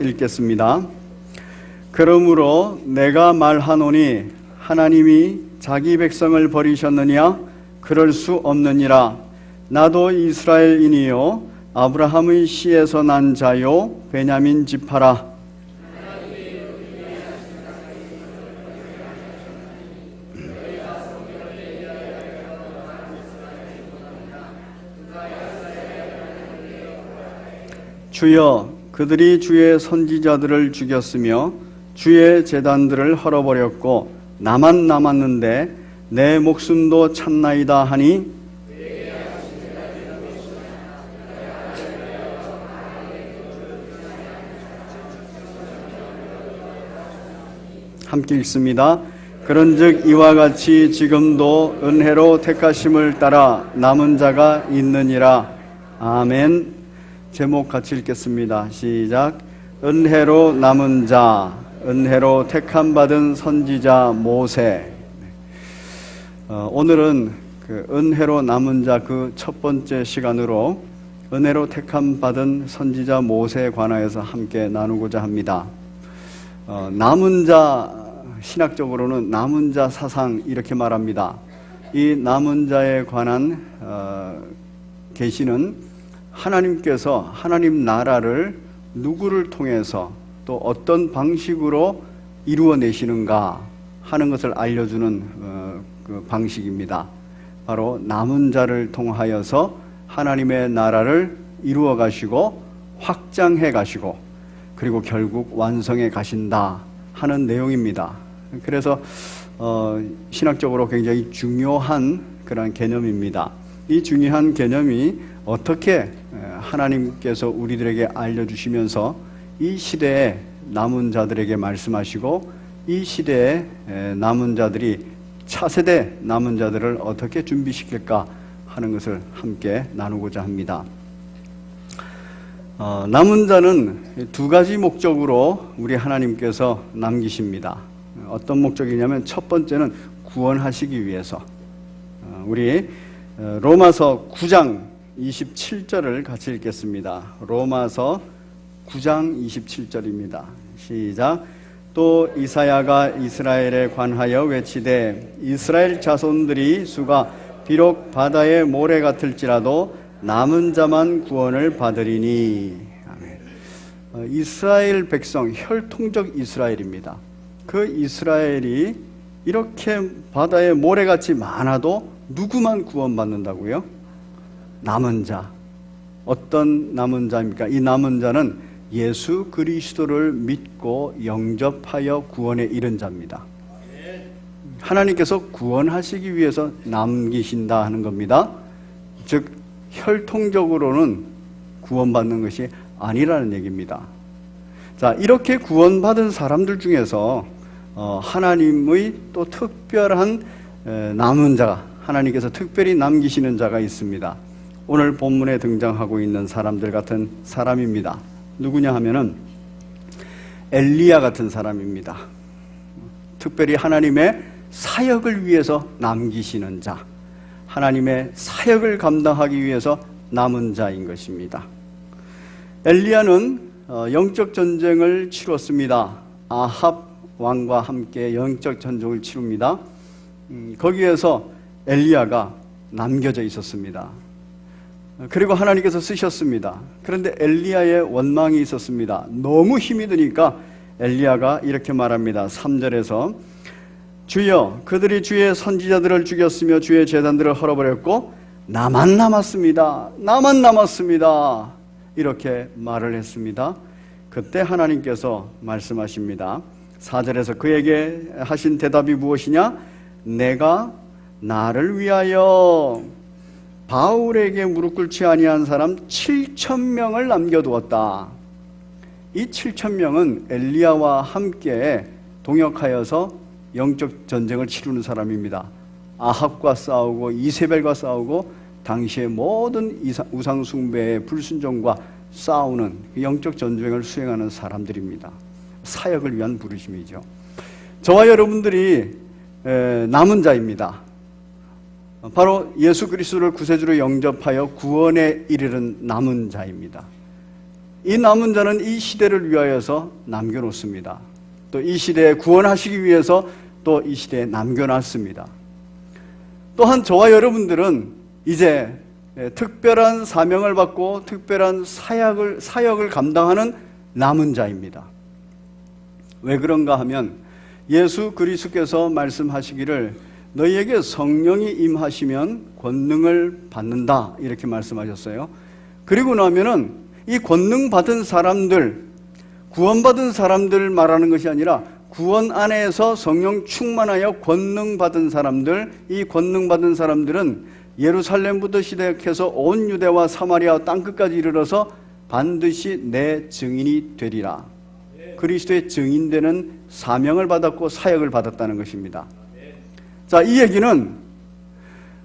읽겠습니다. 그러므로 내가 말하노니 하나님이 자기 백성을 버리셨느냐? 그럴 수 없느니라. 나도 이스라엘인이요 아브라함의 씨에서 난 자요 베냐민 지파라. 주여, 그들이 주의 선지자들을 죽였으며 주의 제단들을 헐어버렸고 나만 남았는데 내 목숨도 참나이다 하니 함께 읽습니다. 그런즉 이와 같이 지금도 은혜로 택하심을 따라 남은 자가 있느니라. 아멘. 제목 같이 읽겠습니다. 시작. 은혜로 남은 자, 은혜로 택함 받은 선지자 모세. 오늘은 그 은혜로 남은 자 그 첫 번째 시간으로 은혜로 택함 받은 선지자 모세에 관하여서 함께 나누고자 합니다. 남은 자, 신학적으로는 남은 자 사상 이렇게 말합니다. 이 남은 자에 관한 계시는 하나님께서 하나님 나라를 누구를 통해서 또 어떤 방식으로 이루어내시는가 하는 것을 알려주는 그 방식입니다. 바로 남은 자를 통하여서 하나님의 나라를 이루어 가시고 확장해 가시고 그리고 결국 완성해 가신다 하는 내용입니다. 그래서 신학적으로 굉장히 중요한 그런 개념입니다. 이 중요한 개념이 어떻게 하나님께서 우리들에게 알려주시면서 이 시대에 남은 자들에게 말씀하시고 이 시대에 남은 자들이 차세대 남은 자들을 어떻게 준비시킬까 하는 것을 함께 나누고자 합니다. 남은 자는 두 가지 목적으로 우리 하나님께서 남기십니다. 어떤 목적이냐면 첫 번째는 구원하시기 위해서. 우리 로마서 9장 27절을 같이 읽겠습니다. 로마서 9장 27절입니다. 시작. 또 이사야가 이스라엘에 관하여 외치되 이스라엘 자손들이 수가 비록 바다의 모래 같을지라도 남은 자만 구원을 받으리니. 아멘. 이스라엘 백성, 혈통적 이스라엘입니다. 그 이스라엘이 이렇게 바다의 모래같이 많아도 누구만 구원받는다고요? 남은 자. 어떤 남은 자입니까? 이 남은 자는 예수 그리스도를 믿고 영접하여 구원에 이른 자입니다. 하나님께서 구원하시기 위해서 남기신다 하는 겁니다. 즉 혈통적으로는 구원받는 것이 아니라는 얘기입니다. 자, 이렇게 구원받은 사람들 중에서 하나님의 또 특별한 남은 자가, 하나님께서 특별히 남기시는 자가 있습니다. 오늘 본문에 등장하고 있는 사람들 같은 사람입니다. 누구냐 하면은 엘리야 같은 사람입니다. 특별히 하나님의 사역을 위해서 남기시는 자, 하나님의 사역을 감당하기 위해서 남은 자인 것입니다. 엘리야는 영적 전쟁을 치렀습니다. 아합 왕과 함께 영적 전쟁을 치릅니다. 거기에서 엘리야가 남겨져 있었습니다. 그리고 하나님께서 쓰셨습니다. 그런데 엘리야의 원망이 있었습니다. 너무 힘이 드니까 엘리야가 이렇게 말합니다. 3절에서 주여, 그들이 주의 선지자들을 죽였으며 주의 제단들을 헐어버렸고 나만 남았습니다. 나만 남았습니다. 이렇게 말을 했습니다. 그때 하나님께서 말씀하십니다. 4절에서 그에게 하신 대답이 무엇이냐? 내가 나를 위하여 바울에게 무릎 꿇지 아니한 사람 7,000명을 남겨두었다. 이 7,000명은 엘리야와 함께 동역하여서 영적 전쟁을 치르는 사람입니다. 아합과 싸우고 이세벨과 싸우고 당시의 모든 우상 숭배의 불순종과 싸우는 영적 전쟁을 수행하는 사람들입니다. 사역을 위한 부르심이죠. 저와 여러분들이 남은 자입니다. 바로 예수 그리스도를 구세주로 영접하여 구원에 이르는 남은 자입니다. 이 남은 자는 이 시대를 위하여서 남겨놓습니다. 또 이 시대에 구원하시기 위해서 또 이 시대에 남겨놨습니다. 또한 저와 여러분들은 이제 특별한 사명을 받고 특별한 사역을 감당하는 남은 자입니다. 왜 그런가 하면 예수 그리스도께서 말씀하시기를 너희에게 성령이 임하시면 권능을 받는다 이렇게 말씀하셨어요. 그리고 나면은 이 권능 받은 사람들, 구원받은 사람들 말하는 것이 아니라 구원 안에서 성령 충만하여 권능 받은 사람들, 이 권능 받은 사람들은 예루살렘부터 시작해서 온 유대와 사마리아 땅끝까지 이르러서 반드시 내 증인이 되리라. 그리스도의 증인되는 사명을 받았고 사역을 받았다는 것입니다. 자, 이 얘기는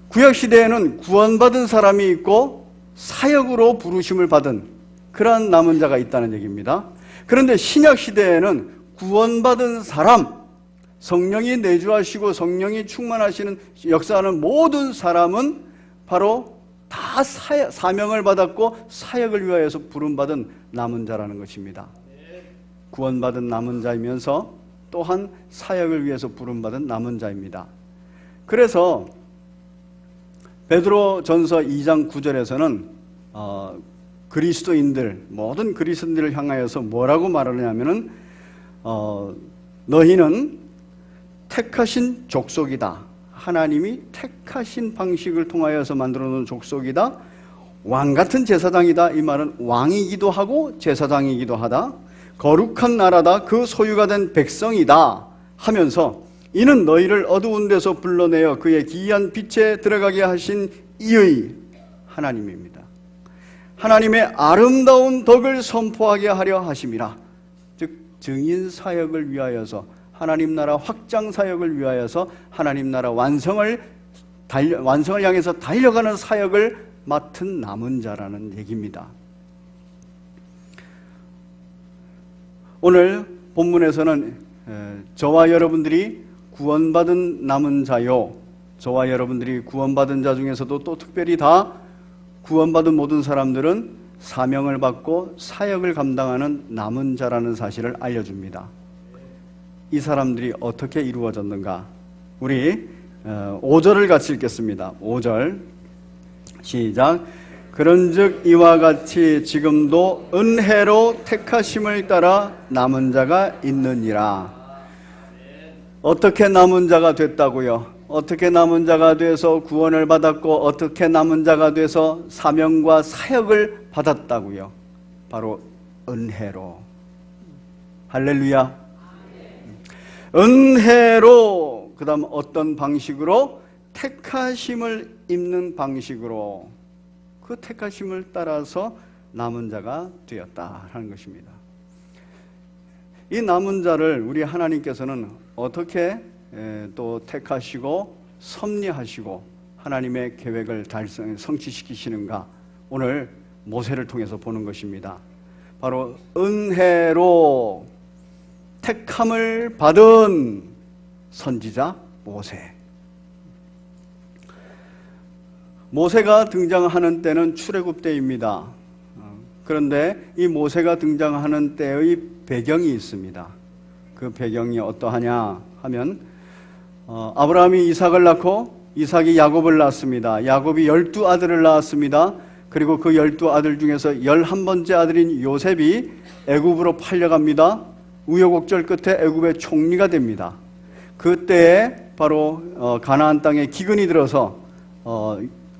구약 시대에는 구원받은 사람이 있고 사역으로 부르심을 받은 그러한 남은 자가 있다는 얘기입니다. 그런데 신약 시대에는 구원받은 사람, 성령이 내주하시고 성령이 충만하시는 역사하는 모든 사람은 바로 다 사명을 받았고 사역을 위하여서 부름받은 남은 자라는 것입니다. 구원받은 남은 자이면서 또한 사역을 위해서 부름받은 남은 자입니다. 그래서 베드로전서 2장 9절에서는 그리스도인들, 모든 그리스도인들을 향하여서 뭐라고 말하냐면은 너희는 택하신 족속이다. 하나님이 택하신 방식을 통하여서 만들어 놓은 족속이다. 왕같은 제사장이다. 이 말은 왕이기도 하고 제사장이기도 하다. 거룩한 나라다. 그 소유가 된 백성이다 하면서 이는 너희를 어두운 데서 불러내어 그의 기이한 빛에 들어가게 하신 이의 하나님입니다. 하나님의 아름다운 덕을 선포하게 하려 하심이라. 즉 증인 사역을 위하여서 하나님 나라 확장 사역을 위하여서 하나님 나라 완성을 향해서 달려가는 사역을 맡은 남은 자라는 얘기입니다. 오늘 본문에서는 저와 여러분들이 구원받은 남은 자요, 저와 여러분들이 구원받은 자 중에서도 또 특별히 다 구원받은 모든 사람들은 사명을 받고 사역을 감당하는 남은 자라는 사실을 알려줍니다. 이 사람들이 어떻게 이루어졌는가? 우리 5절을 같이 읽겠습니다. 5절 시작. 그런즉 이와 같이 지금도 은혜로 택하심을 따라 남은 자가 있느니라. 어떻게 남은 자가 됐다고요? 어떻게 남은 자가 돼서 구원을 받았고 어떻게 남은 자가 돼서 사명과 사역을 받았다고요? 바로 은혜로. 할렐루야. 은혜로. 그 다음 어떤 방식으로? 택하심을 입는 방식으로 그 택하심을 따라서 남은 자가 되었다라는 것입니다. 이 남은 자를 우리 하나님께서는 어떻게 또 택하시고 섭리하시고 하나님의 계획을 성취시키시는가? 오늘 모세를 통해서 보는 것입니다. 바로 은혜로 택함을 받은 선지자 모세. 모세가 등장하는 때는 출애굽 때입니다. 그런데 이 모세가 등장하는 때의 배경이 있습니다. 그 배경이 어떠하냐 하면 아브라함이 이삭을 낳고 이삭이 야곱을 낳았습니다. 야곱이 12아들을 낳았습니다. 그리고 그 12아들 중에서 11번째 아들인 요셉이 애굽으로 팔려갑니다. 우여곡절 끝에 애굽의 총리가 됩니다. 그때에 바로 가나안 땅에 기근이 들어서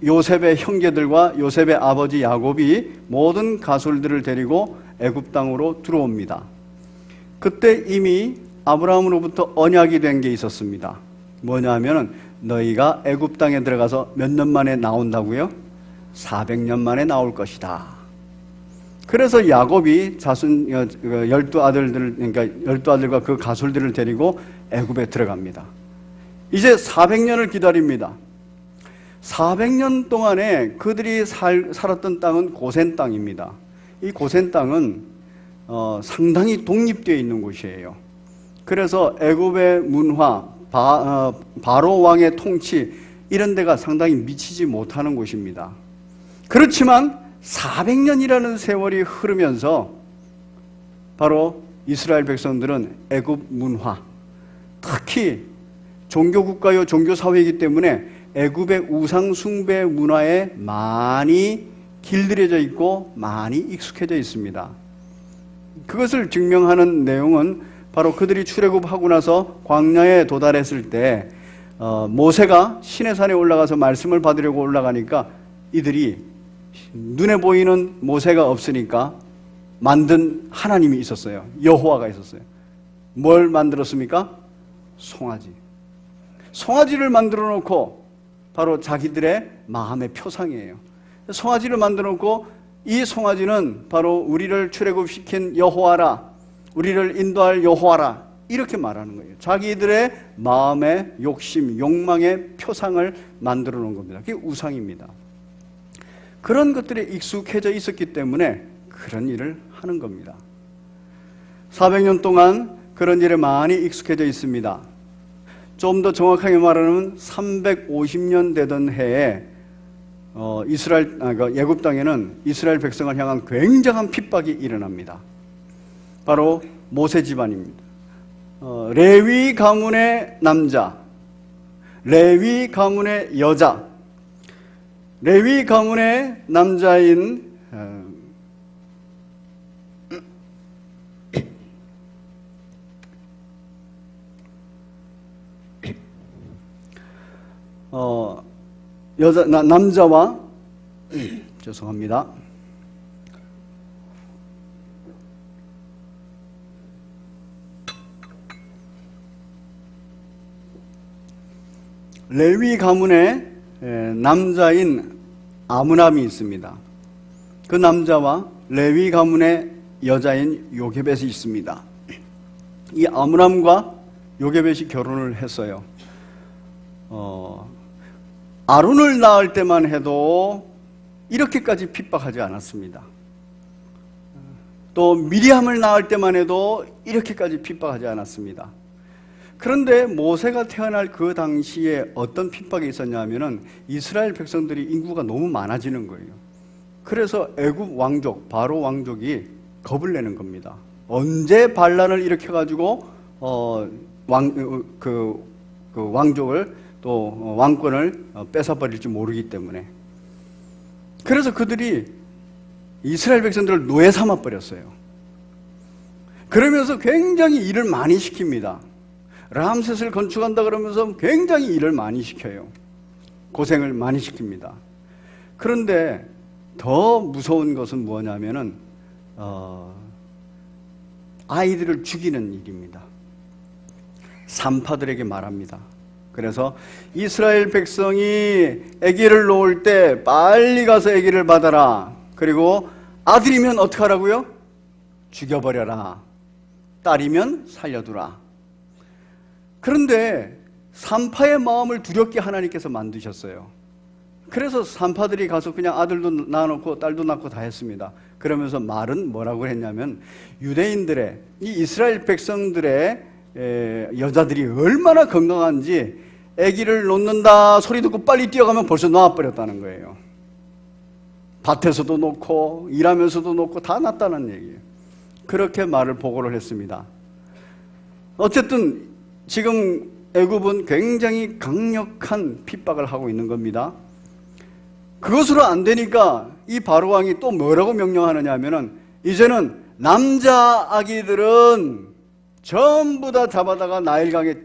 요셉의 형제들과 요셉의 아버지 야곱이 모든 가솔들을 데리고 애굽 땅으로 들어옵니다. 그때 이미 아브라함으로부터 언약이 된 게 있었습니다. 뭐냐면은 너희가 애굽 땅에 들어가서 몇 년 만에 나온다고요? 400년 만에 나올 것이다. 그래서 야곱이 자손 12아들들, 그러니까 12아들과 그 가솔들을 데리고 애굽에 들어갑니다. 이제 400년을 기다립니다. 400년 동안에 그들이 살았던 땅은 고센 땅입니다. 이 고센 땅은 상당히 독립되어 있는 곳이에요. 그래서 애굽의 문화, 바로 왕의 통치 이런 데가 상당히 미치지 못하는 곳입니다. 그렇지만 400년이라는 세월이 흐르면서 바로 이스라엘 백성들은 애굽 문화, 특히 종교국가요 종교사회이기 때문에 애굽의 우상 숭배 문화에 많이 길들여져 있고 많이 익숙해져 있습니다. 그것을 증명하는 내용은 바로 그들이 출애굽하고 나서 광야에 도달했을 때 모세가 시내산에 올라가서 말씀을 받으려고 올라가니까 이들이 눈에 보이는 모세가 없으니까 만든 하나님이 있었어요. 여호와가 있었어요. 뭘 만들었습니까? 송아지. 송아지를 만들어 놓고 바로 자기들의 마음의 표상이에요. 송아지를 만들어 놓고 이 송아지는 바로 우리를 출애굽시킨 여호와라, 우리를 인도할 여호와라, 이렇게 말하는 거예요. 자기들의 마음의 욕심, 욕망의 표상을 만들어 놓은 겁니다. 그게 우상입니다. 그런 것들에 익숙해져 있었기 때문에 그런 일을 하는 겁니다. 400년 동안 그런 일에 많이 익숙해져 있습니다. 좀 더 정확하게 말하면 350년 되던 해에 애굽 땅에는 이스라엘 백성을 향한 굉장한 핍박이 일어납니다. 바로 모세 집안입니다. 레위 가문의 남자, 레위 가문의 여자, 레위 가문의 남자인 남자와 죄송합니다. 레위 가문의 남자인 아므람이 있습니다. 그 남자와 레위 가문의 여자인 요게벳이 있습니다. 이 아므람과 요게벳이 결혼을 했어요. 아론을 낳을 때만 해도 이렇게까지 핍박하지 않았습니다. 또 미리암을 낳을 때만 해도 이렇게까지 핍박하지 않았습니다. 그런데 모세가 태어날 그 당시에 어떤 핍박이 있었냐면은 이스라엘 백성들이 인구가 너무 많아지는 거예요. 그래서 애굽 왕족, 바로 왕족이 겁을 내는 겁니다. 언제 반란을 일으켜가지고 왕족을 또 왕권을 뺏어버릴지 모르기 때문에. 그래서 그들이 이스라엘 백성들을 노예 삼아 버렸어요. 그러면서 굉장히 일을 많이 시킵니다. 람셋을 건축한다 그러면서 굉장히 일을 많이 시켜요. 고생을 많이 시킵니다. 그런데 더 무서운 것은 뭐냐면은 아이들을 죽이는 일입니다. 산파들에게 말합니다. 그래서 이스라엘 백성이 아기를 놓을 때 빨리 가서 아기를 받아라. 그리고 아들이면 어떻게 하라고요? 죽여버려라. 딸이면 살려두라. 그런데 산파의 마음을 두렵게 하나님께서 만드셨어요. 그래서 산파들이 가서 그냥 아들도 낳아놓고 딸도 낳고 다 했습니다. 그러면서 말은 뭐라고 했냐면 유대인들의, 이 이스라엘 백성들의 여자들이 얼마나 건강한지 아기를 놓는다 소리 듣고 빨리 뛰어가면 벌써 놓아버렸다는 거예요. 밭에서도 놓고 일하면서도 놓고 다 낳았다는 얘기예요. 그렇게 말을 보고를 했습니다. 어쨌든 지금 애굽은 굉장히 강력한 핍박을 하고 있는 겁니다. 그것으로 안 되니까 이 바로 왕이 또 뭐라고 명령하느냐 하면은 이제는 남자 아기들은 전부 다 잡아다가 나일강에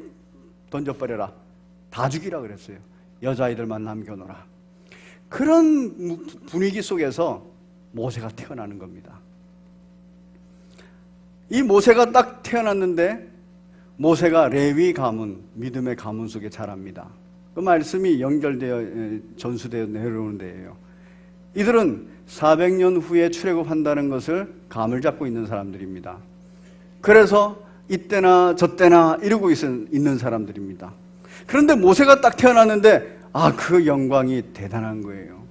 던져버려라. 다 죽이라 그랬어요. 여자아이들만 남겨놓으라. 그런 분위기 속에서 모세가 태어나는 겁니다. 이 모세가 딱 태어났는데 모세가 레위 가문, 믿음의 가문 속에 자랍니다. 그 말씀이 연결되어 전수되어 내려오는 데예요. 이들은 400년 후에 출애굽한다는 것을 감을 잡고 있는 사람들입니다. 그래서 이때나 저때나 이러고 있는 사람들입니다. 그런데 모세가 딱 태어났는데 그 영광이 대단한 거예요.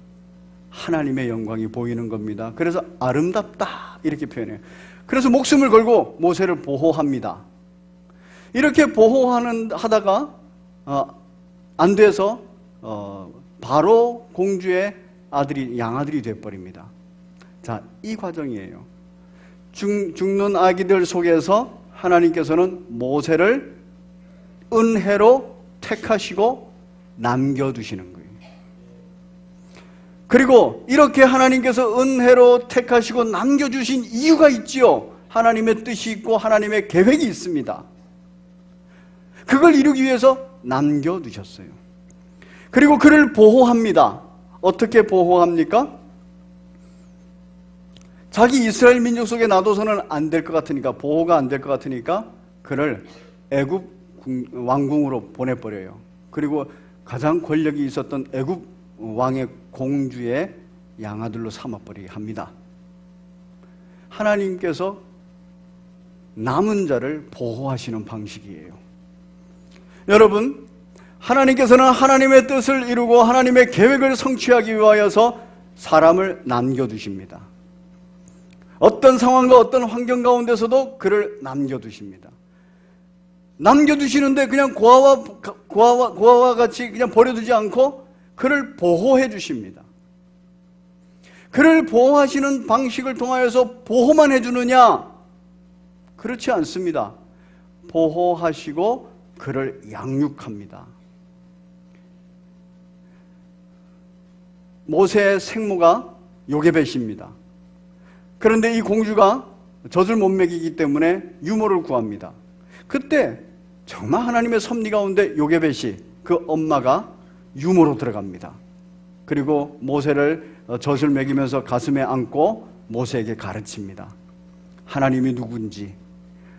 하나님의 영광이 보이는 겁니다. 그래서 아름답다 이렇게 표현해요. 그래서 목숨을 걸고 모세를 보호합니다. 이렇게 하다가 안 돼서 바로 공주의 아들이 양아들이 돼버립니다. 자, 이 과정이에요. 죽는 아기들 속에서 하나님께서는 모세를 은혜로 택하시고 남겨두시는 거예요. 그리고 이렇게 하나님께서 은혜로 택하시고 남겨주신 이유가 있지요. 하나님의 뜻이 있고 하나님의 계획이 있습니다. 그걸 이루기 위해서 남겨두셨어요. 그리고 그를 보호합니다. 어떻게 보호합니까? 자기 이스라엘 민족 속에 놔둬서는 안 될 것 같으니까, 보호가 안 될 것 같으니까 그를 애굽 왕궁으로 보내버려요. 그리고 가장 권력이 있었던 애굽 왕의 공주의 양아들로 삼아버리게 합니다. 하나님께서 남은 자를 보호하시는 방식이에요. 여러분, 하나님께서는 하나님의 뜻을 이루고 하나님의 계획을 성취하기 위하여서 사람을 남겨두십니다. 어떤 상황과 어떤 환경 가운데서도 그를 남겨두십니다. 남겨두시는데 그냥 고아와 같이 그냥 버려두지 않고 그를 보호해 주십니다. 그를 보호하시는 방식을 통하여서 보호만 해주느냐? 그렇지 않습니다. 보호하시고 그를 양육합니다. 모세의 생모가 요게벳입니다. 그런데 이 공주가 젖을 못 먹이기 때문에 유모를 구합니다. 그때 정말 하나님의 섭리 가운데 요게벳이, 그 엄마가 유모로 들어갑니다. 그리고 모세를 젖을 먹이면서 가슴에 안고 모세에게 가르칩니다. 하나님이 누군지,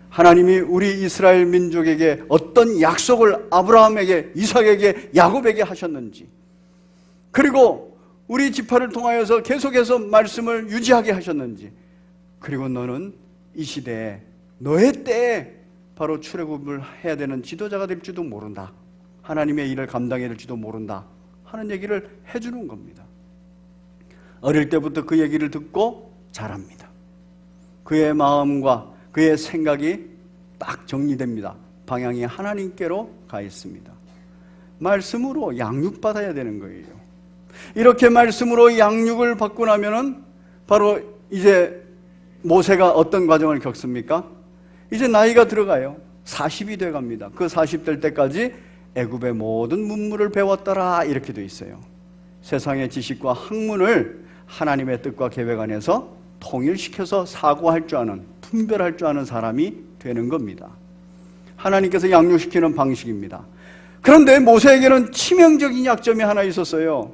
하나님이 우리 이스라엘 민족에게 어떤 약속을 아브라함에게, 이삭에게, 야곱에게 하셨는지, 그리고 우리 지파를 통하여서 계속해서 말씀을 유지하게 하셨는지, 그리고 너는 이 시대에 너의 때에 바로 출애굽을 해야 되는 지도자가 될지도 모른다, 하나님의 일을 감당해야 될지도 모른다 하는 얘기를 해주는 겁니다. 어릴 때부터 그 얘기를 듣고 자랍니다. 그의 마음과 그의 생각이 딱 정리됩니다. 방향이 하나님께로 가 있습니다. 말씀으로 양육받아야 되는 거예요. 이렇게 말씀으로 양육을 받고 나면은 바로 이제 모세가 어떤 과정을 겪습니까? 이제 나이가 들어가요. 40이 돼 갑니다. 그 40 될 때까지 애굽의 모든 문물을 배웠더라 이렇게 돼 있어요. 세상의 지식과 학문을 하나님의 뜻과 계획 안에서 통일시켜서 사고할 줄 아는, 분별할 줄 아는 사람이 되는 겁니다. 하나님께서 양육시키는 방식입니다. 그런데 모세에게는 치명적인 약점이 하나 있었어요.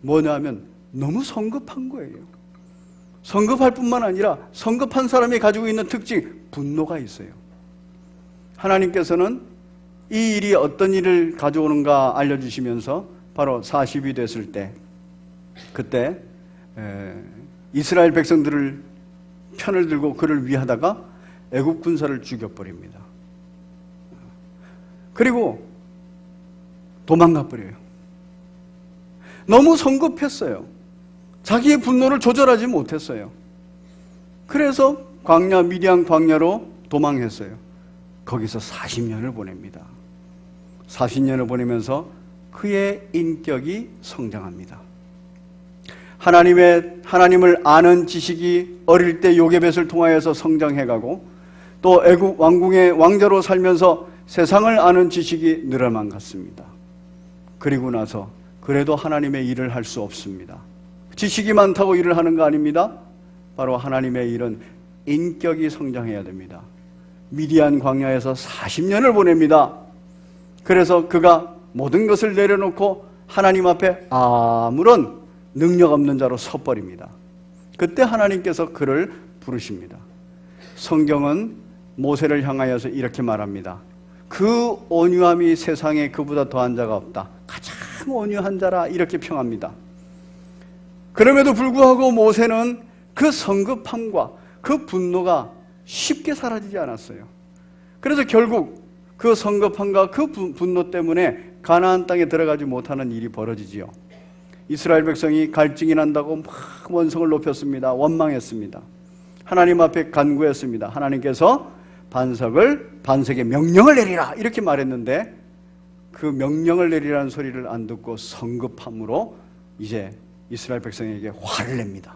뭐냐면 너무 성급한 거예요. 성급할 뿐만 아니라 성급한 사람이 가지고 있는 특징, 분노가 있어요. 하나님께서는 이 일이 어떤 일을 가져오는가 알려주시면서 바로 40이 됐을 때, 그때 이스라엘 백성들을 편을 들고 그를 위하다가 애굽 군사를 죽여버립니다. 그리고 도망가 버려요. 너무 성급했어요. 자기의 분노를 조절하지 못했어요. 그래서 광야, 미디안 광야로 도망했어요. 거기서 40년을 보냅니다. 40년을 보내면서 그의 인격이 성장합니다. 하나님을 아는 지식이 어릴 때 요게벳을 통하여서 성장해가고, 또 애굽 왕궁의 왕자로 살면서 세상을 아는 지식이 늘어만 갔습니다. 그리고 나서 그래도 하나님의 일을 할 수 없습니다. 지식이 많다고 일을 하는 거 아닙니다. 바로 하나님의 일은 인격이 성장해야 됩니다. 미디안 광야에서 40년을 보냅니다. 그래서 그가 모든 것을 내려놓고 하나님 앞에 아무런 능력 없는 자로 서버립니다. 그때 하나님께서 그를 부르십니다. 성경은 모세를 향하여서 이렇게 말합니다. 그 온유함이 세상에 그보다 더한 자가 없다. 가장 온유한 자라 이렇게 평합니다. 그럼에도 불구하고 모세는 그 성급함과 그 분노가 쉽게 사라지지 않았어요. 그래서 결국 그 성급함과 그 분노 때문에 가나안 땅에 들어가지 못하는 일이 벌어지지요. 이스라엘 백성이 갈증이 난다고 막 원성을 높였습니다. 원망했습니다. 하나님 앞에 간구했습니다. 하나님께서 반석에 명령을 내리라 이렇게 말했는데, 그 명령을 내리라는 소리를 안 듣고 성급함으로 이제 이스라엘 백성에게 화를 냅니다.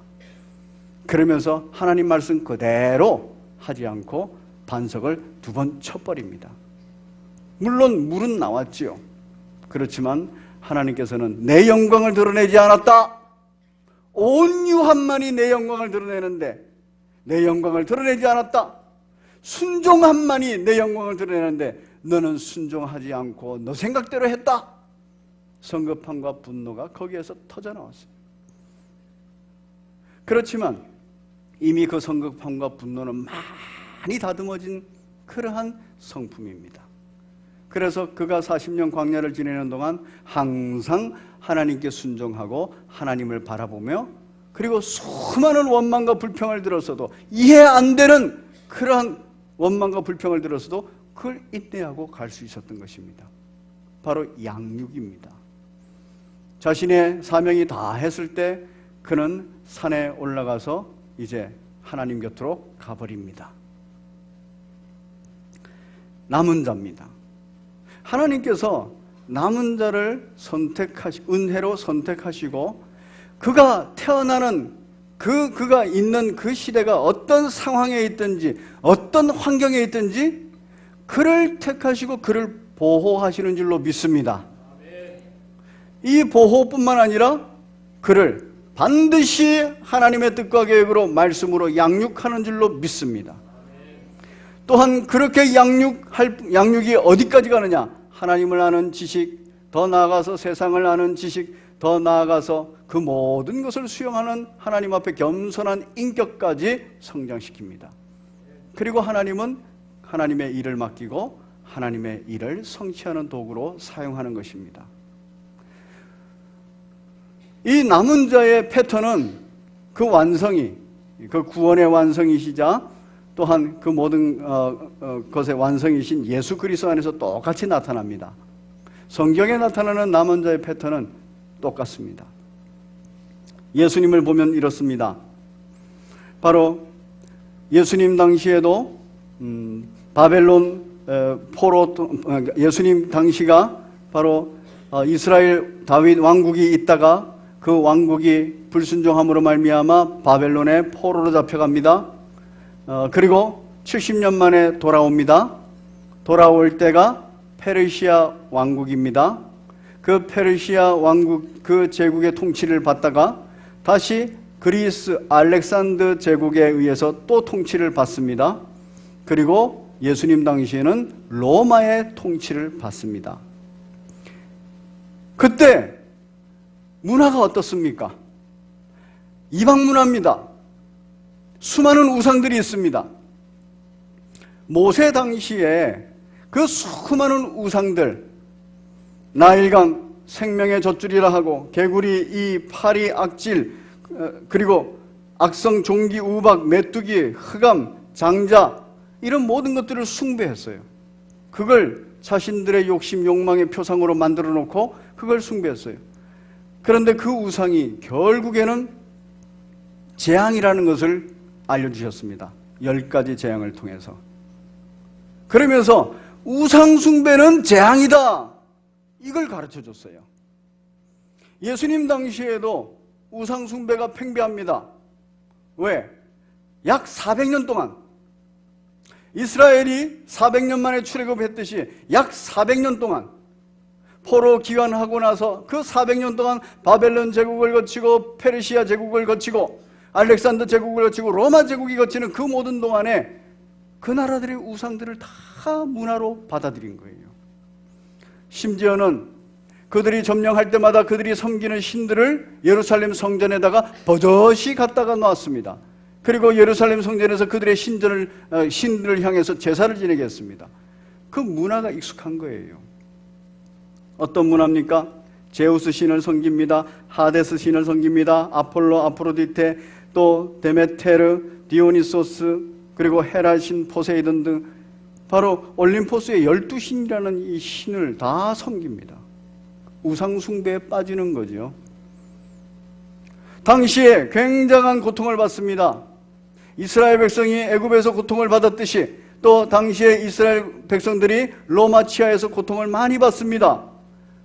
그러면서 하나님 말씀 그대로 하지 않고 반석을 2번 쳐버립니다. 물론 물은 나왔지요. 그렇지만 하나님께서는 내 영광을 드러내지 않았다. 온 유한만이 내 영광을 드러내는데 내 영광을 드러내지 않았다. 순종함만이 내 영광을 드러내는데 너는 순종하지 않고 너 생각대로 했다. 성급함과 분노가 거기에서 터져나왔어요. 그렇지만 이미 그 성급함과 분노는 많이 다듬어진 그러한 성품입니다. 그래서 그가 40년 광야를 지내는 동안 항상 하나님께 순종하고 하나님을 바라보며 그리고 수많은 원망과 불평을 들었어도 이해 안 되는 그러한 원망과 불평을 들었어도 그걸 인내하고 갈 수 있었던 것입니다. 바로 양육입니다. 자신의 사명이 다 했을 때 그는 산에 올라가서 이제 하나님 곁으로 가버립니다. 남은 자입니다. 하나님께서 남은 자를 은혜로 선택하시고 그가 태어나는 그가 있는 그 시대가 어떤 상황에 있든지 어떤 환경에 있든지 그를 택하시고 그를 보호하시는 줄로 믿습니다. 이 보호뿐만 아니라 그를 반드시 하나님의 뜻과 계획으로 말씀으로 양육하는 줄로 믿습니다. 또한 그렇게 양육이 어디까지 가느냐? 하나님을 아는 지식, 더 나아가서 세상을 아는 지식, 더 나아가서 그 모든 것을 수용하는 하나님 앞에 겸손한 인격까지 성장시킵니다. 그리고 하나님은 하나님의 일을 맡기고 하나님의 일을 성취하는 도구로 사용하는 것입니다. 이 남은 자의 패턴은 그 완성이, 그 구원의 완성이시자 또한 그 모든 것의 완성이신 예수 그리스도 안에서 똑같이 나타납니다. 성경에 나타나는 남은 자의 패턴은 똑같습니다. 예수님을 보면 이렇습니다. 바로 예수님 당시에도 바벨론 포로, 예수님 당시가 바로 이스라엘 다윗 왕국이 있다가 그 왕국이 불순종함으로 말미암아 바벨론의 포로로 잡혀갑니다. 그리고 70년 만에 돌아옵니다. 돌아올 때가 페르시아 왕국입니다. 그 페르시아 왕국 그 제국의 통치를 받다가 다시 그리스 알렉산더 제국에 의해서 또 통치를 받습니다. 그리고 예수님 당시에는 로마의 통치를 받습니다. 그때 문화가 어떻습니까? 이방 문화입니다. 수많은 우상들이 있습니다. 모세 당시에 그 수많은 우상들, 나일강 생명의 젖줄이라 하고 개구리 이 파리 악질 그리고 악성 종기 우박 메뚜기 흑암 장자 이런 모든 것들을 숭배했어요. 그걸 자신들의 욕심 욕망의 표상으로 만들어 놓고 그걸 숭배했어요. 그런데 그 우상이 결국에는 재앙이라는 것을 알려주셨습니다. 10가지 재앙을 통해서. 그러면서 우상 숭배는 재앙이다, 이걸 가르쳐줬어요. 예수님 당시에도 우상 숭배가 팽배합니다. 왜? 약 400년 동안 이스라엘이 400년 만에 출애굽했듯이 약 400년 동안 포로 기환하고 나서 그 400년 동안 바벨론 제국을 거치고 페르시아 제국을 거치고 알렉산더 제국을 거치고 로마 제국이 거치는 그 모든 동안에 그 나라들의 우상들을 다 문화로 받아들인 거예요. 심지어는 그들이 점령할 때마다 그들이 섬기는 신들을 예루살렘 성전에다가 버젓이 갖다가 놨습니다. 그리고 예루살렘 성전에서 그들의 신들을 향해서 제사를 지내게 했습니다. 그 문화가 익숙한 거예요. 어떤 문화입니까? 제우스 신을 섬깁니다. 하데스 신을 섬깁니다. 아폴로, 아프로디테, 또 데메테르, 디오니소스, 그리고 헤라 신, 포세이돈 등 바로 올림포스의 12신이라는 이 신을 다 섬깁니다. 우상 숭배에 빠지는 거죠. 당시에 굉장한 고통을 받습니다. 이스라엘 백성이 애굽에서 고통을 받았듯이 또 당시에 이스라엘 백성들이 로마 치하에서 고통을 많이 받습니다.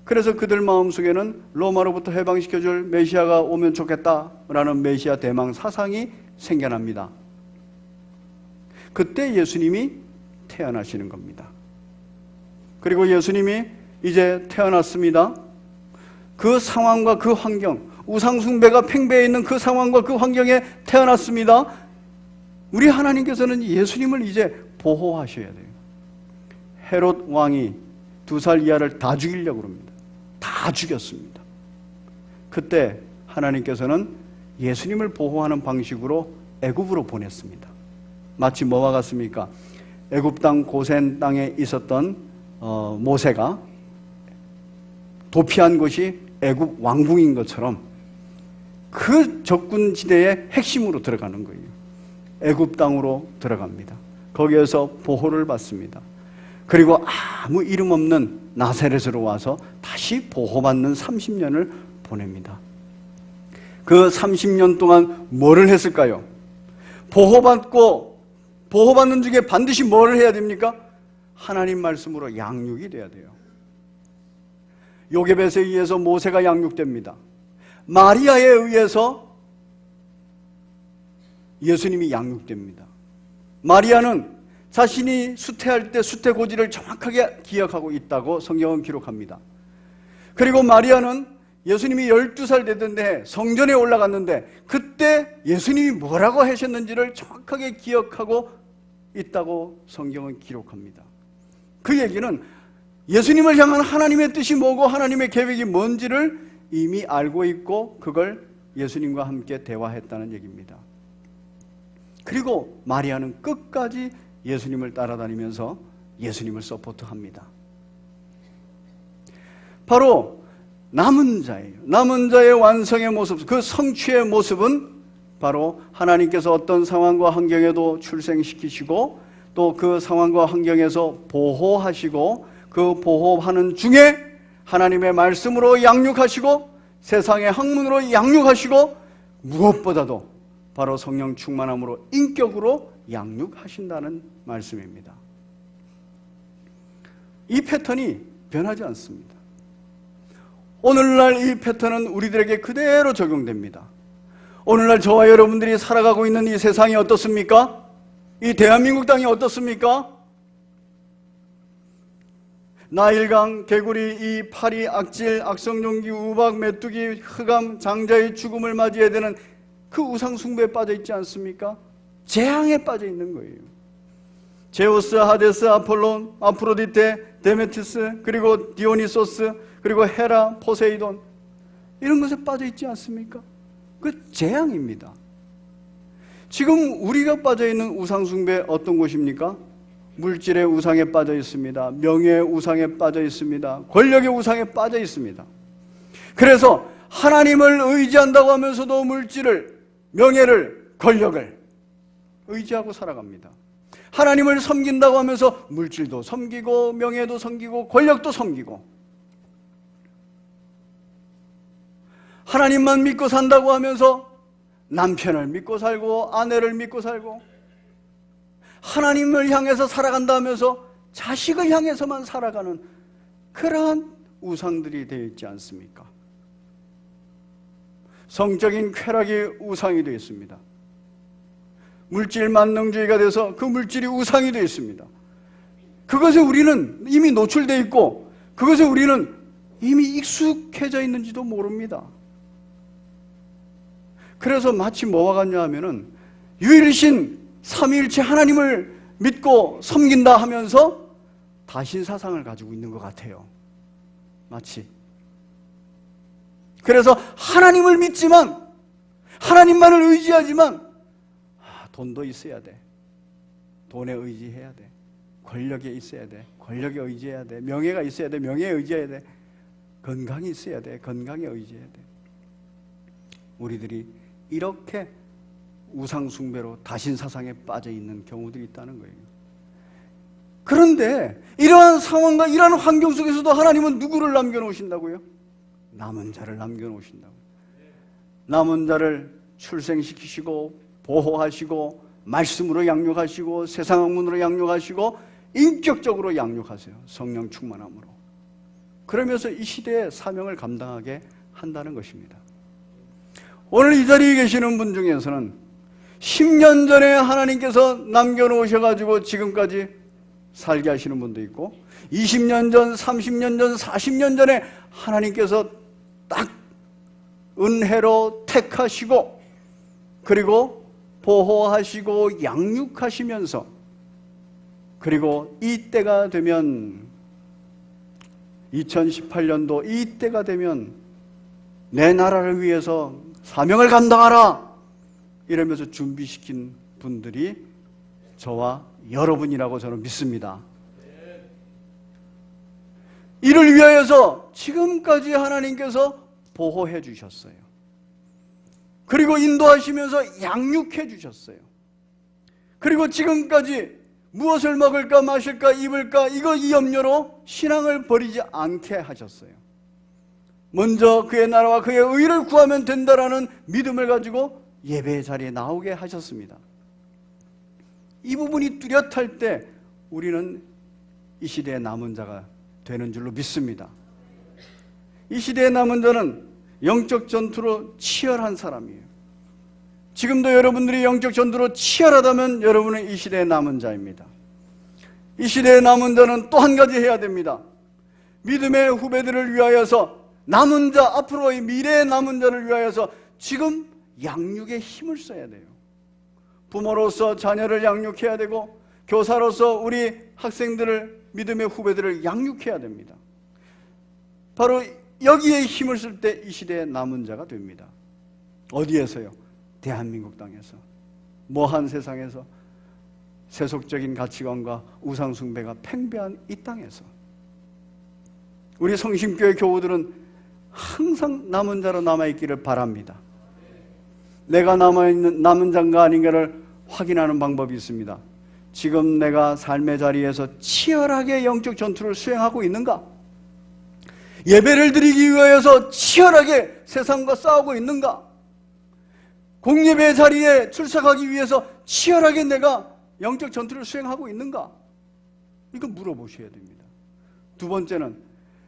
그래서 그들 마음속에는 로마로부터 해방시켜줄 메시아가 오면 좋겠다라는 메시아 대망 사상이 생겨납니다. 그때 예수님이 태어나시는 겁니다. 그리고 예수님이 이제 태어났습니다. 그 상황과 그 환경, 우상숭배가 팽배해 있는 그 상황과 그 환경에 태어났습니다. 우리 하나님께서는 예수님을 이제 보호하셔야 돼요. 헤롯 왕이 2살 이하를 다 죽이려고 합니다. 다 죽였습니다. 그때 하나님께서는 예수님을 보호하는 방식으로 애굽으로 보냈습니다. 마치 뭐와 같습니까? 애굽 땅 고센 땅에 있었던 모세가 도피한 곳이 애굽 왕궁인 것처럼 그 적군지대의 핵심으로 들어가는 거예요. 애굽 땅으로 들어갑니다. 거기에서 보호를 받습니다. 그리고 아무 이름 없는 나사렛으로 와서 다시 보호받는 30년을 보냅니다. 그 30년 동안 뭐를 했을까요? 보호받는 중에 반드시 뭐를 해야 됩니까? 하나님 말씀으로 양육이 돼야 돼요. 요게벳에 의해서 모세가 양육됩니다. 마리아에 의해서 예수님이 양육됩니다. 마리아는 자신이 수태할 때 수태고지를 정확하게 기억하고 있다고 성경은 기록합니다. 그리고 마리아는 예수님이 12살 되던데 성전에 올라갔는데 그때 예수님이 뭐라고 하셨는지를 정확하게 기억하고 있다고 성경은 기록합니다. 그 얘기는 예수님을 향한 하나님의 뜻이 뭐고 하나님의 계획이 뭔지를 이미 알고 있고 그걸 예수님과 함께 대화했다는 얘기입니다. 그리고 마리아는 끝까지 예수님을 따라다니면서 예수님을 서포트합니다. 바로 남은 자예요. 남은 자의 완성의 모습, 그 성취의 모습은 바로 하나님께서 어떤 상황과 환경에도 출생시키시고 또 그 상황과 환경에서 보호하시고 그 보호하는 중에 하나님의 말씀으로 양육하시고 세상의 학문으로 양육하시고 무엇보다도 바로 성령 충만함으로 인격으로 양육하신다는 말씀입니다. 이 패턴이 변하지 않습니다. 오늘날 이 패턴은 우리들에게 그대로 적용됩니다. 오늘날 저와 여러분들이 살아가고 있는 이 세상이 어떻습니까? 이 대한민국 땅이 어떻습니까? 나일강, 개구리, 이 파리, 악질, 악성종기, 우박, 메뚜기, 흑암, 장자의 죽음을 맞이해야 되는 그 우상숭배에 빠져 있지 않습니까? 재앙에 빠져 있는 거예요. 제우스, 하데스, 아폴론, 아프로디테, 데메티스, 그리고 디오니소스, 그리고 헤라, 포세이돈, 이런 것에 빠져 있지 않습니까? 그 재앙입니다. 지금 우리가 빠져 있는 우상숭배 어떤 곳입니까? 물질의 우상에 빠져 있습니다. 명예의 우상에 빠져 있습니다. 권력의 우상에 빠져 있습니다. 그래서 하나님을 의지한다고 하면서도 물질을, 명예를, 권력을 의지하고 살아갑니다. 하나님을 섬긴다고 하면서 물질도 섬기고 명예도 섬기고 권력도 섬기고, 하나님만 믿고 산다고 하면서 남편을 믿고 살고 아내를 믿고 살고, 하나님을 향해서 살아간다 하면서 자식을 향해서만 살아가는 그러한 우상들이 되어 있지 않습니까? 성적인 쾌락이 우상이 되어 있습니다. 물질 만능주의가 돼서 그 물질이 우상이 되어 있습니다. 그것에 우리는 이미 노출되어 있고 그것에 우리는 이미 익숙해져 있는지도 모릅니다. 그래서 마치 뭐와 같냐 하면은 유일신 삼위일체 하나님을 믿고 섬긴다 하면서 다신사상을 가지고 있는 것 같아요. 마치. 그래서 하나님을 믿지만, 하나님만을 의지하지만 돈도 있어야 돼. 돈에 의지해야 돼. 권력에 있어야 돼. 권력에 의지해야 돼. 명예가 있어야 돼. 명예에 의지해야 돼. 건강이 있어야 돼. 건강에 의지해야 돼. 우리들이 이렇게 우상숭배로 다신사상에 빠져 있는 경우들이 있다는 거예요. 그런데 이러한 상황과 이러한 환경 속에서도 하나님은 누구를 남겨놓으신다고요? 남은 자를 남겨놓으신다고요. 남은 자를 출생시키시고 보호하시고 말씀으로 양육하시고 세상 학문으로 양육하시고 인격적으로 양육하세요. 성령 충만함으로. 그러면서 이 시대의 사명을 감당하게 한다는 것입니다. 오늘 이 자리에 계시는 분 중에서는 10년 전에 하나님께서 남겨놓으셔가지고 지금까지 살게 하시는 분도 있고 20년 전, 30년 전, 40년 전에 하나님께서 딱 은혜로 택하시고 그리고 보호하시고 양육하시면서 그리고 이때가 되면 2018년도 이때가 되면 내 나라를 위해서 사명을 감당하라 이러면서 준비시킨 분들이 저와 여러분이라고 저는 믿습니다. 이를 위하여서 지금까지 하나님께서 보호해 주셨어요. 그리고 인도하시면서 양육해 주셨어요. 그리고 지금까지 무엇을 먹을까 마실까 입을까 이 염려로 신앙을 버리지 않게 하셨어요. 먼저 그의 나라와 그의 의를 구하면 된다라는 믿음을 가지고 예배의 자리에 나오게 하셨습니다. 이 부분이 뚜렷할 때 우리는 이 시대의 남은 자가 되는 줄로 믿습니다. 이 시대의 남은 자는 영적 전투로 치열한 사람이에요. 지금도 여러분들이 영적 전투로 치열하다면 여러분은 이 시대의 남은 자입니다. 이 시대의 남은 자는 또 한 가지 해야 됩니다. 믿음의 후배들을 위하여서 남은 자, 앞으로의 미래의 남은 자를 위하여서 지금 양육에 힘을 써야 돼요. 부모로서 자녀를 양육해야 되고 교사로서 우리 학생들을 믿음의 후배들을 양육해야 됩니다. 바로 여기에 힘을 쓸 때 이 시대의 남은 자가 됩니다. 어디에서요? 대한민국 땅에서, 모한 세상에서, 세속적인 가치관과 우상숭배가 팽배한 이 땅에서 우리 성심교회 교우들은 항상 남은 자로 남아있기를 바랍니다. 내가 남은 자인가 아닌가를 확인하는 방법이 있습니다. 지금 내가 삶의 자리에서 치열하게 영적 전투를 수행하고 있는가? 예배를 드리기 위하여서 치열하게 세상과 싸우고 있는가? 공예배 자리에 출석하기 위해서 치열하게 내가 영적 전투를 수행하고 있는가? 이거 물어보셔야 됩니다. 두 번째는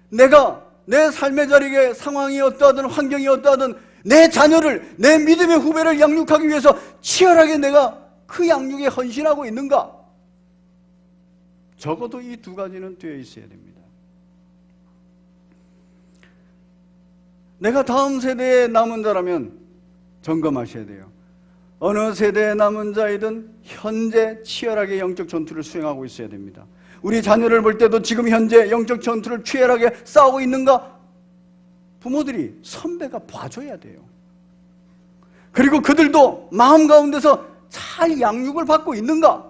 내가 내 삶의 자리에 상황이 어떠하든 환경이 어떠하든 내 자녀를, 내 믿음의 후배를 양육하기 위해서 치열하게 내가 그 양육에 헌신하고 있는가? 적어도 이 두 가지는 되어 있어야 됩니다. 내가 다음 세대의 남은 자라면 점검하셔야 돼요. 어느 세대의 남은 자이든 현재 치열하게 영적 전투를 수행하고 있어야 됩니다. 우리 자녀를 볼 때도 지금 현재 영적 전투를 치열하게 싸우고 있는가? 부모들이, 선배가 봐줘야 돼요. 그리고 그들도 마음 가운데서 잘 양육을 받고 있는가?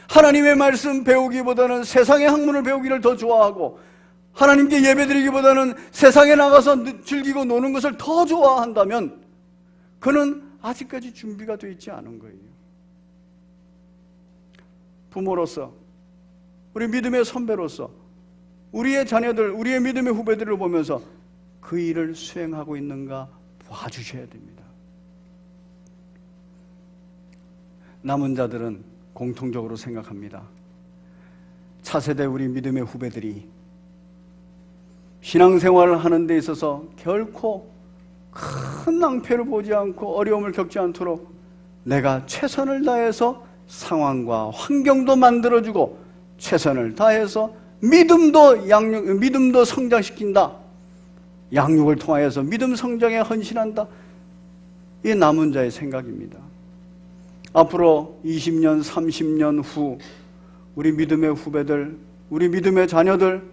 하나님의 말씀 배우기보다는 세상의 학문을 배우기를 더 좋아하고 하나님께 예배드리기보다는 세상에 나가서 즐기고 노는 것을 더 좋아한다면 그는 아직까지 준비가 되어 있지 않은 거예요. 부모로서, 우리 믿음의 선배로서 우리의 자녀들, 우리의 믿음의 후배들을 보면서 그 일을 수행하고 있는가 봐주셔야 됩니다. 남은 자들은 공통적으로 생각합니다. 차세대 우리 믿음의 후배들이 신앙생활을 하는 데 있어서 결코 큰 낭패를 보지 않고 어려움을 겪지 않도록 내가 최선을 다해서 상황과 환경도 만들어주고 최선을 다해서 믿음도 성장시킨다. 양육을 통하여서 믿음 성장에 헌신한다. 이게 남은 자의 생각입니다. 앞으로 20년, 30년 후 우리 믿음의 후배들, 우리 믿음의 자녀들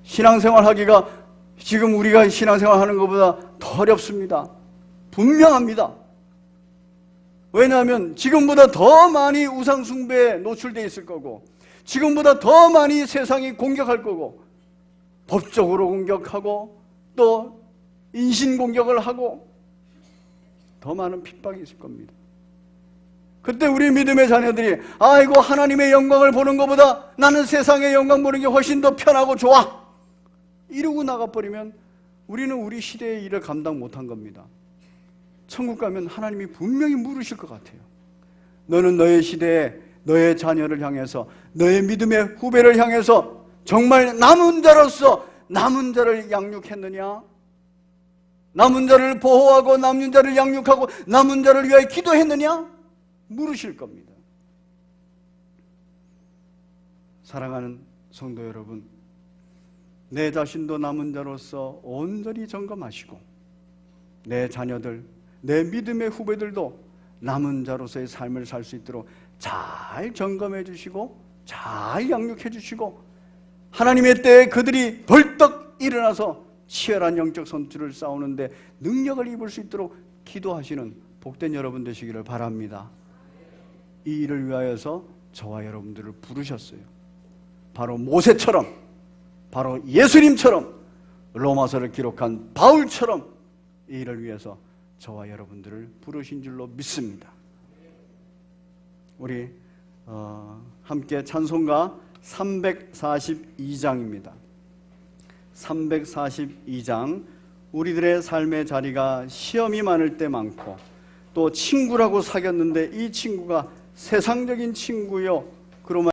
신앙생활 하기가 지금 우리가 신앙생활 하는 것보다 더 어렵습니다. 분명합니다. 왜냐하면 지금보다 더 많이 우상숭배에 노출되어 있을 거고 지금보다 더 많이 세상이 공격할 거고 법적으로 공격하고 또 인신공격을 하고 더 많은 핍박이 있을 겁니다. 그때 우리 믿음의 자녀들이 아이고 하나님의 영광을 보는 것보다 나는 세상의 영광 보는 게 훨씬 더 편하고 좋아 이러고 나가버리면 우리는 우리 시대의 일을 감당 못한 겁니다. 천국 가면 하나님이 분명히 물으실 것 같아요. 너는 너의 시대에 너의 자녀를 향해서 너의 믿음의 후배를 향해서 정말 남은 자로서 남은 자를 양육했느냐? 남은 자를 보호하고 남은 자를 양육하고 남은 자를 위하여 기도했느냐? 물으실 겁니다. 사랑하는 성도 여러분, 내 자신도 남은 자로서 온전히 점검하시고 내 자녀들, 내 믿음의 후배들도 남은 자로서의 삶을 살 수 있도록 잘 점검해 주시고 잘 양육해 주시고 하나님의 때에 그들이 벌떡 일어나서 치열한 영적 선투를 싸우는데 능력을 입을 수 있도록 기도하시는 복된 여러분 되시기를 바랍니다. 이 일을 위하여서 저와 여러분들을 부르셨어요. 바로 모세처럼, 바로 예수님처럼, 로마서를 기록한 바울처럼 이 일을 위해서 저와 여러분들을 부르신 줄로 믿습니다. 우리 함께 찬송가 342장입니다. 342장. 우리들의 삶의 자리가 시험이 많을 때 많고 또 친구라고 사귀었는데 이 친구가 세상적인 친구요, 그러면